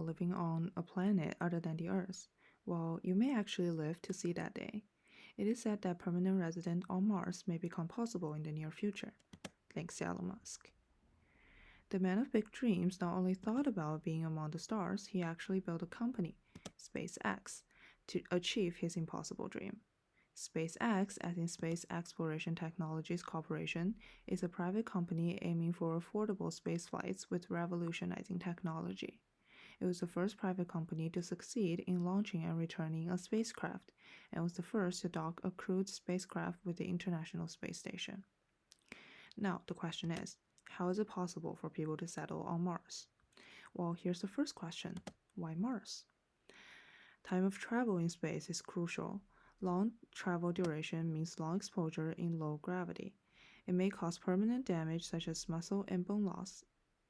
about living on a planet other than the Earth. Well, you may actually live to see that day. It is said that permanent residence on Mars may become possible in the near future. Thanks to Elon Musk. The man of big dreams not only thought about being among the stars, he actually built a company, SpaceX, to achieve his impossible dream. SpaceX, as in Space Exploration Technologies Corporation, is a private company aiming for affordable space flights with revolutionizing technology. It was the first private company to succeed in launching and returning a spacecraft, and was the first to dock a crewed spacecraft with the International Space Station. Now, the question is, how is it possible for people to settle on Mars? Well, here's the first question. Why Mars? Time of travel in space is crucial. Long travel duration means long exposure in low gravity. It may cause permanent damage such as muscle and bone loss.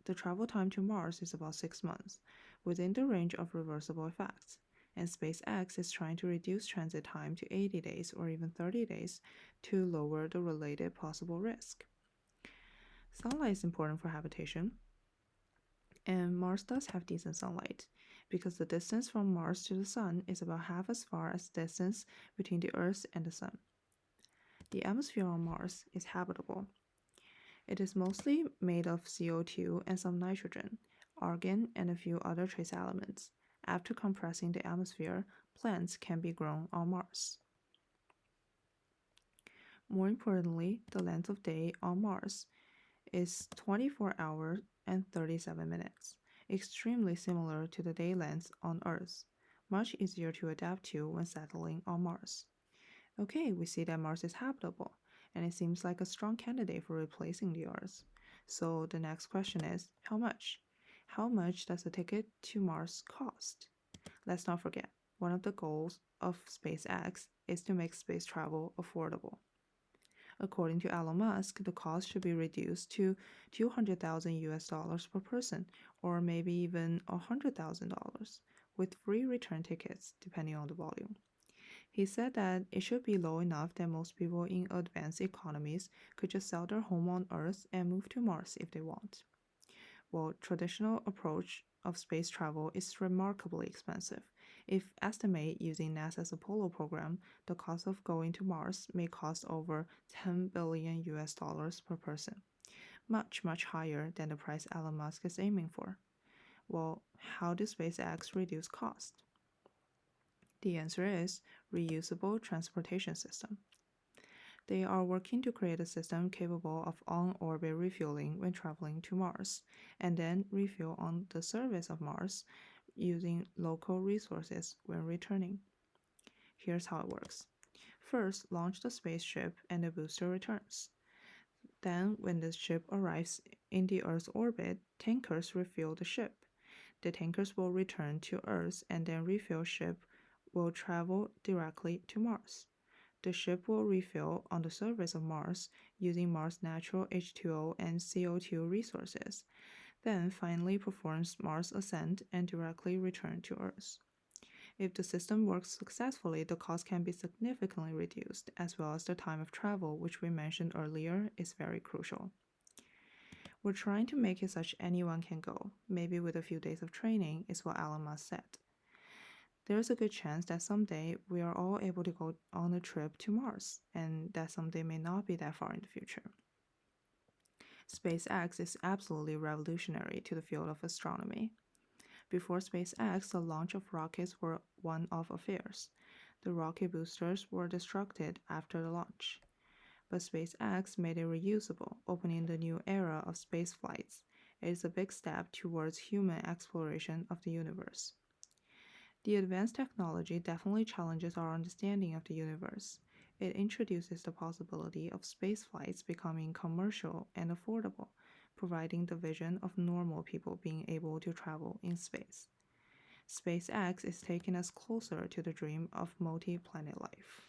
The travel time to Mars is about 6 months, within the range of reversible effects, and SpaceX is trying to reduce transit time to 80 days or even 30 days to lower the related possible risk. Sunlight is important for habitation, and Mars does have decent sunlight, because the distance from Mars to the Sun is about half as far as the distance between the Earth and the Sun. The atmosphere on Mars is habitable. It is mostly made of CO2 and some nitrogen, argon, and a few other trace elements. After compressing the atmosphere, plants can be grown on Mars. More importantly, the length of day on Mars is 24 hours and 37 minutes, extremely similar to the day length on Earth, much easier to adapt to when settling on Mars. Okay, we see that Mars is habitable, and it seems like a strong candidate for replacing the Earth. So the next question is, how much? How much does a ticket to Mars cost? Let's not forget, one of the goals of SpaceX is to make space travel affordable. According to Elon Musk, the cost should be reduced to $200,000 per person, or maybe even $100,000, with free return tickets depending on the volume. He said that it should be low enough that most people in advanced economies could just sell their home on Earth and move to Mars if they want. Well, traditional approach of space travel is remarkably expensive. If estimate using NASA's Apollo program, the cost of going to Mars may cost over 10 billion US dollars per person, much higher than the price Elon Musk is aiming for. Well, how does SpaceX reduce cost? The answer is reusable transportation system. They are working to create a system capable of on-orbit refueling when traveling to Mars, and then refuel on the surface of Mars using local resources when returning. Here's how it works. First, launch the spaceship and the booster returns. Then, when the ship arrives in the Earth's orbit, tankers refuel the ship. The tankers will return to Earth, and then refuel ship will travel directly to Mars. The ship will refuel on the surface of Mars using Mars' natural H2O and CO2 resources, then finally performs Mars ascent and directly return to Earth. If the system works successfully, the cost can be significantly reduced, as well as the time of travel, which we mentioned earlier, is very crucial. We're trying to make it such anyone can go, maybe with a few days of training, is what Elon Musk said. There's a good chance that someday we are all able to go on a trip to Mars, and that someday may not be that far in the future. SpaceX is absolutely revolutionary to the field of astronomy. Before SpaceX, the launch of rockets were one-off affairs. The rocket boosters were destructed after the launch. But SpaceX made it reusable, opening the new era of space flights. It is a big step towards human exploration of the universe. The advanced technology definitely challenges our understanding of the universe. It introduces the possibility of space flights becoming commercial and affordable, providing the vision of normal people being able to travel in space. SpaceX is taking us closer to the dream of multi-planet life.